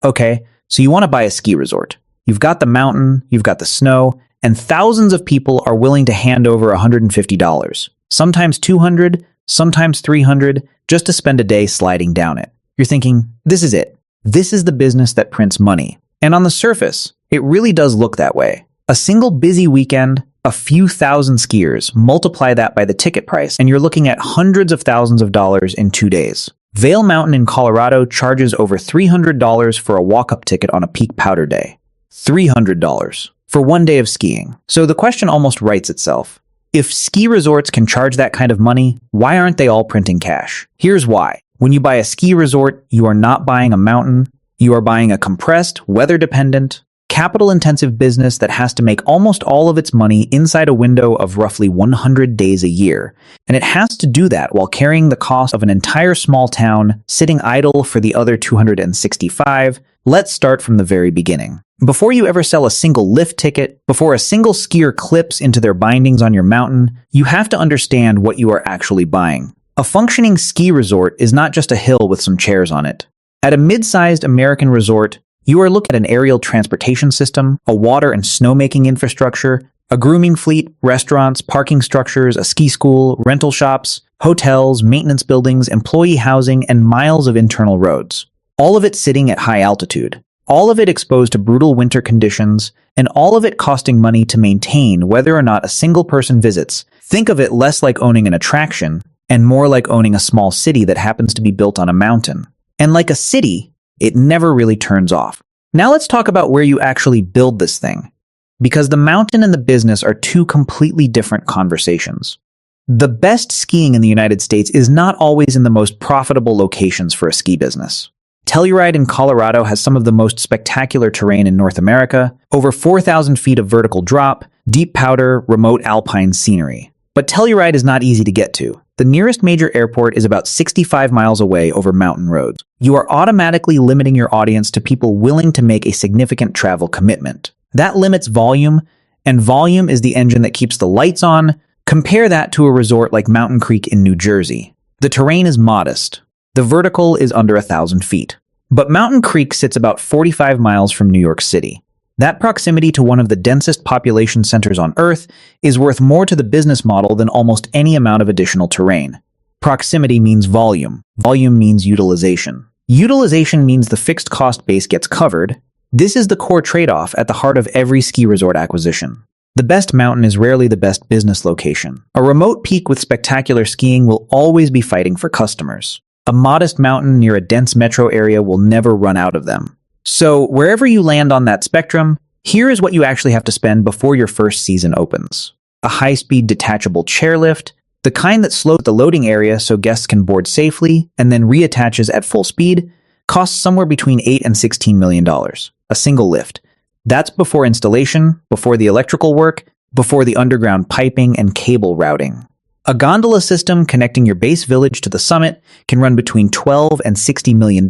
Okay, so you want to buy a ski resort. You've got the mountain, you've got the snow, and thousands of people are willing to hand over $150, sometimes $200, sometimes $300, just to spend a day sliding down it. You're thinking, this is it. This is the business that prints money. And on the surface, it really does look that way. A single busy weekend, a few thousand skiers, multiply that by the ticket price, and you're looking at hundreds of thousands of dollars in 2 days. Vail Mountain in Colorado charges over $300 for a walk-up ticket on a peak powder day. $300 for 1 day of skiing. So the question almost writes itself. If ski resorts can charge that kind of money, why aren't they all printing cash? Here's why. When you buy a ski resort, you are not buying a mountain. You are buying a compressed, weather-dependent, capital-intensive business that has to make almost all of its money inside a window of roughly 100 days a year. And it has to do that while carrying the cost of an entire small town, sitting idle for the other 265. Let's start from the very beginning. Before you ever sell a single lift ticket, before a single skier clips into their bindings on your mountain, you have to understand what you are actually buying. A functioning ski resort is not just a hill with some chairs on it. At a mid-sized American resort, you are looking at an aerial transportation system, a water and snowmaking infrastructure, a grooming fleet, restaurants, parking structures, a ski school, rental shops, hotels, maintenance buildings, employee housing, and miles of internal roads. All of it sitting at high altitude. All of it exposed to brutal winter conditions, and all of it costing money to maintain whether or not a single person visits. Think of it less like owning an attraction, and more like owning a small city that happens to be built on a mountain. And like a city, it never really turns off. Now let's talk about where you actually build this thing. Because the mountain and the business are two completely different conversations. The best skiing in the United States is not always in the most profitable locations for a ski business. Telluride in Colorado has some of the most spectacular terrain in North America, over 4,000 feet of vertical drop, deep powder, remote alpine scenery. But Telluride is not easy to get to. The nearest major airport is about 65 miles away over mountain roads. You are automatically limiting your audience to people willing to make a significant travel commitment. That limits volume, and volume is the engine that keeps the lights on. Compare that to a resort like Mountain Creek in New Jersey. The terrain is modest. The vertical is under 1,000 feet. But Mountain Creek sits about 45 miles from New York City. That proximity to one of the densest population centers on Earth is worth more to the business model than almost any amount of additional terrain. Proximity means volume. Volume means utilization. Utilization means the fixed cost base gets covered. This is the core trade-off at the heart of every ski resort acquisition. The best mountain is rarely the best business location. A remote peak with spectacular skiing will always be fighting for customers. A modest mountain near a dense metro area will never run out of them. So, wherever you land on that spectrum, here is what you actually have to spend before your first season opens. A high-speed detachable chairlift, the kind that slows the loading area so guests can board safely and then reattaches at full speed, costs somewhere between $8 and $16 million. A single lift. That's before installation, before the electrical work, before the underground piping and cable routing. A gondola system connecting your base village to the summit can run between $12 and $60 million,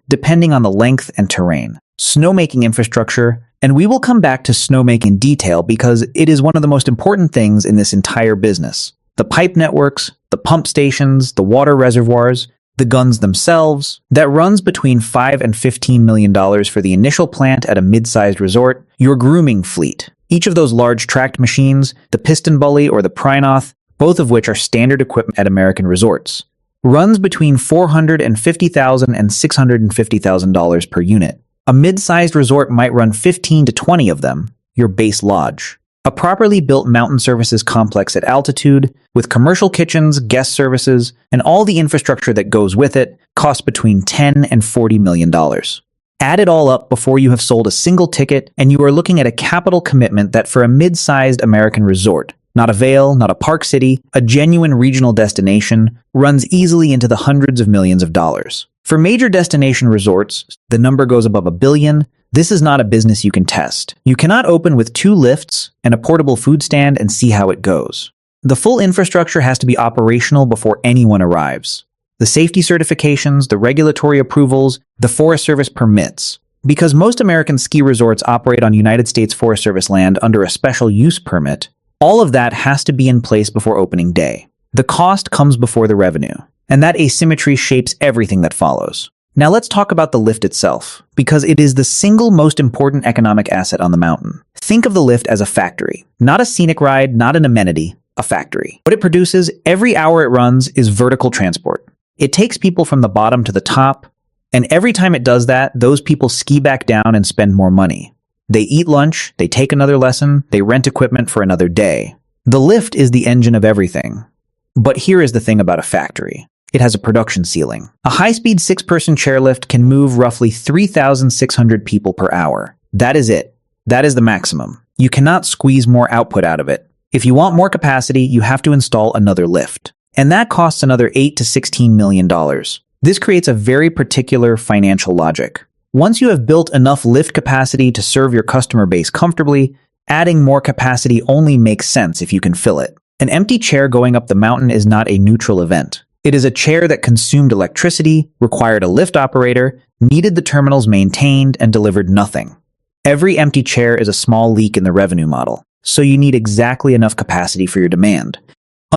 depending on the length and terrain. Snowmaking infrastructure, and we will come back to snowmaking in detail because it is one of the most important things in this entire business. The pipe networks, the pump stations, the water reservoirs, the guns themselves, that runs between $5 and $15 million for the initial plant at a mid-sized resort. Your grooming fleet. Each of those large tracked machines, the piston bully or the Prynoth, both of which are standard equipment at American resorts, runs between $450,000 and $650,000 per unit. A mid-sized resort might run 15 to 20 of them, your base lodge. A properly built mountain services complex at altitude, with commercial kitchens, guest services, and all the infrastructure that goes with it, costs between $10 and $40 million. Add it all up before you have sold a single ticket, and you are looking at a capital commitment that for a mid-sized American resort, not a Vail, not a Park City, a genuine regional destination, runs easily into the hundreds of millions of dollars. For major destination resorts, the number goes above $1 billion. This is not a business you can test. You cannot open with 2 lifts and a portable food stand and see how it goes. The full infrastructure has to be operational before anyone arrives. The safety certifications, the regulatory approvals, the Forest Service permits. Because most American ski resorts operate on United States Forest Service land under a special use permit, all of that has to be in place before opening day. The cost comes before the revenue, and that asymmetry shapes everything that follows. Now let's talk about the lift itself, because it is the single most important economic asset on the mountain. Think of the lift as a factory, not a scenic ride, not an amenity, a factory. What it produces every hour it runs is vertical transport. It takes people from the bottom to the top, and every time it does that, those people ski back down and spend more money. They eat lunch, they take another lesson, they rent equipment for another day. The lift is the engine of everything. But here is the thing about a factory. It has a production ceiling. A high-speed 6-person chairlift can move roughly 3,600 people per hour. That is it. That is the maximum. You cannot squeeze more output out of it. If you want more capacity, you have to install another lift. And that costs another $8 to $16 million. This creates a very particular financial logic. Once you have built enough lift capacity to serve your customer base comfortably, adding more capacity only makes sense if you can fill it. An empty chair going up the mountain is not a neutral event. It is a chair that consumed electricity, required a lift operator, needed the terminals maintained, and delivered nothing. Every empty chair is a small leak in the revenue model, so you need exactly enough capacity for your demand.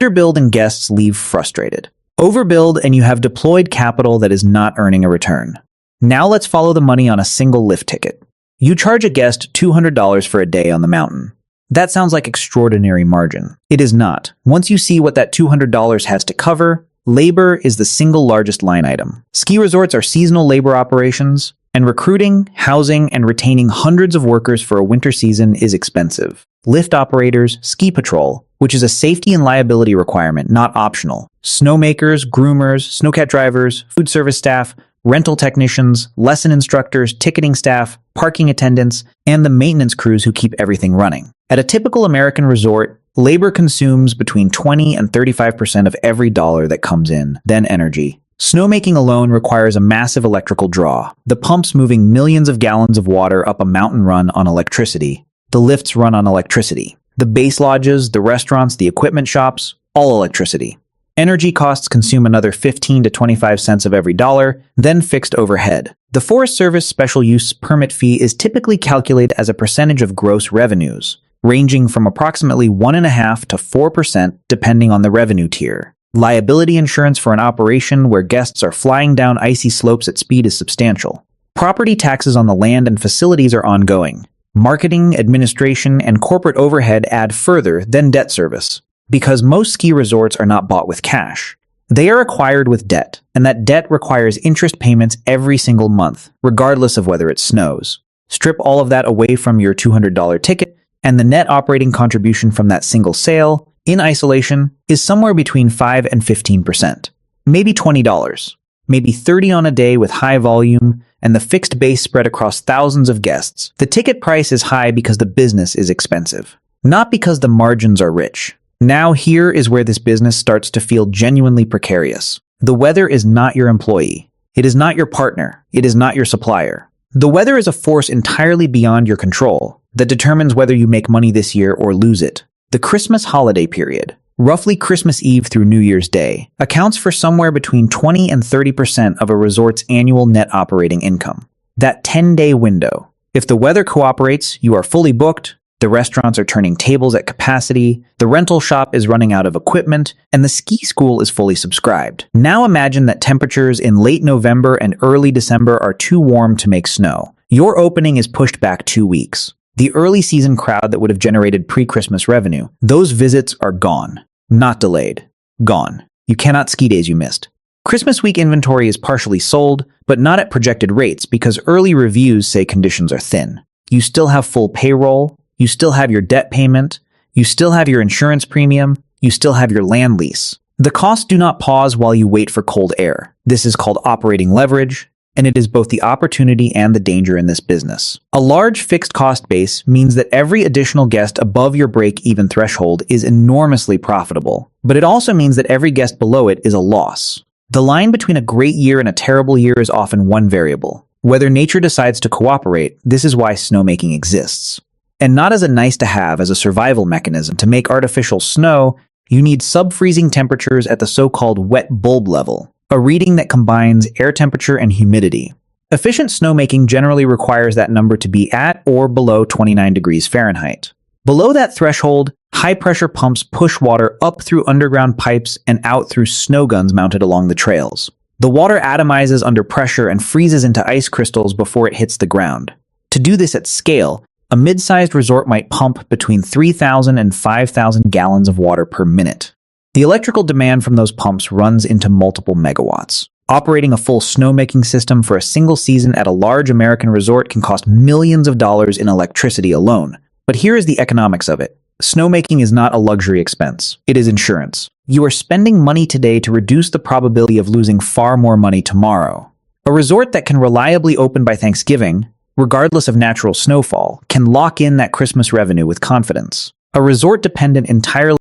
Underbuild and guests leave frustrated. Overbuild and you have deployed capital that is not earning a return. Now let's follow the money on a single lift ticket. You charge a guest $200 for a day on the mountain. That sounds like extraordinary margin. It is not. Once you see what that $200 has to cover, labor is the single largest line item. Ski resorts are seasonal labor operations, and recruiting, housing, and retaining hundreds of workers for a winter season is expensive. Lift operators, ski patrol, which is a safety and liability requirement, not optional. Snowmakers, groomers, snowcat drivers, food service staff, rental technicians, lesson instructors, ticketing staff, parking attendants, and the maintenance crews who keep everything running. At a typical American resort, labor consumes between 20 and 35% of every dollar that comes in, then energy. Snowmaking alone requires a massive electrical draw. The pumps moving millions of gallons of water up a mountain run on electricity. The lifts run on electricity. The base lodges, the restaurants, the equipment shops, all electricity. Energy costs consume another 15 to 25 cents of every dollar, then fixed overhead. The Forest Service special use permit fee is typically calculated as a percentage of gross revenues, ranging from approximately 1.5% to 4% depending on the revenue tier. Liability insurance for an operation where guests are flying down icy slopes at speed is substantial. Property taxes on the land and facilities are ongoing. Marketing, administration, and corporate overhead add further, then debt service. Because most ski resorts are not bought with cash. They are acquired with debt, and that debt requires interest payments every single month, regardless of whether it snows. Strip all of that away from your $200 ticket, and the net operating contribution from that single sale, in isolation, is somewhere between 5 and 15%. Maybe $20, maybe $30 on a day with high volume, and the fixed base spread across thousands of guests. The ticket price is high because the business is expensive, not because the margins are rich. Now here is where this business starts to feel genuinely precarious. The weather is not your employee. It is not your partner. It is not your supplier. The weather is a force entirely beyond your control that determines whether you make money this year or lose it. The Christmas holiday period, roughly Christmas Eve through New Year's Day, accounts for somewhere between 20 and 30% of a resort's annual net operating income. That 10-day window. If the weather cooperates, you are fully booked. The restaurants are turning tables at capacity, the rental shop is running out of equipment, and the ski school is fully subscribed. Now imagine that temperatures in late November and early December are too warm to make snow. Your opening is pushed back 2 weeks. The early season crowd that would have generated pre-Christmas revenue, those visits are gone. Not delayed. Gone. You cannot ski days you missed. Christmas week inventory is partially sold, but not at projected rates because early reviews say conditions are thin. You still have full payroll. You still have your debt payment, you still have your insurance premium, you still have your land lease. The costs do not pause while you wait for cold air. This is called operating leverage, and it is both the opportunity and the danger in this business. A large fixed cost base means that every additional guest above your break-even threshold is enormously profitable, but it also means that every guest below it is a loss. The line between a great year and a terrible year is often one variable. Whether nature decides to cooperate, this is why snowmaking exists. And not as a nice-to-have, as a survival mechanism. To make artificial snow, you need sub-freezing temperatures at the so-called wet bulb level, a reading that combines air temperature and humidity. Efficient snowmaking generally requires that number to be at or below 29 degrees Fahrenheit. Below that threshold, high-pressure pumps push water up through underground pipes and out through snow guns mounted along the trails. The water atomizes under pressure and freezes into ice crystals before it hits the ground. To do this at scale, a mid-sized resort might pump between 3,000 and 5,000 gallons of water per minute. The electrical demand from those pumps runs into multiple megawatts. Operating a full snowmaking system for a single season at a large American resort can cost millions of dollars in electricity alone. But here is the economics of it. Snowmaking is not a luxury expense. It is insurance. You are spending money today to reduce the probability of losing far more money tomorrow. A resort that can reliably open by Thanksgiving, regardless of natural snowfall, can lock in that Christmas revenue with confidence. A resort dependent entirely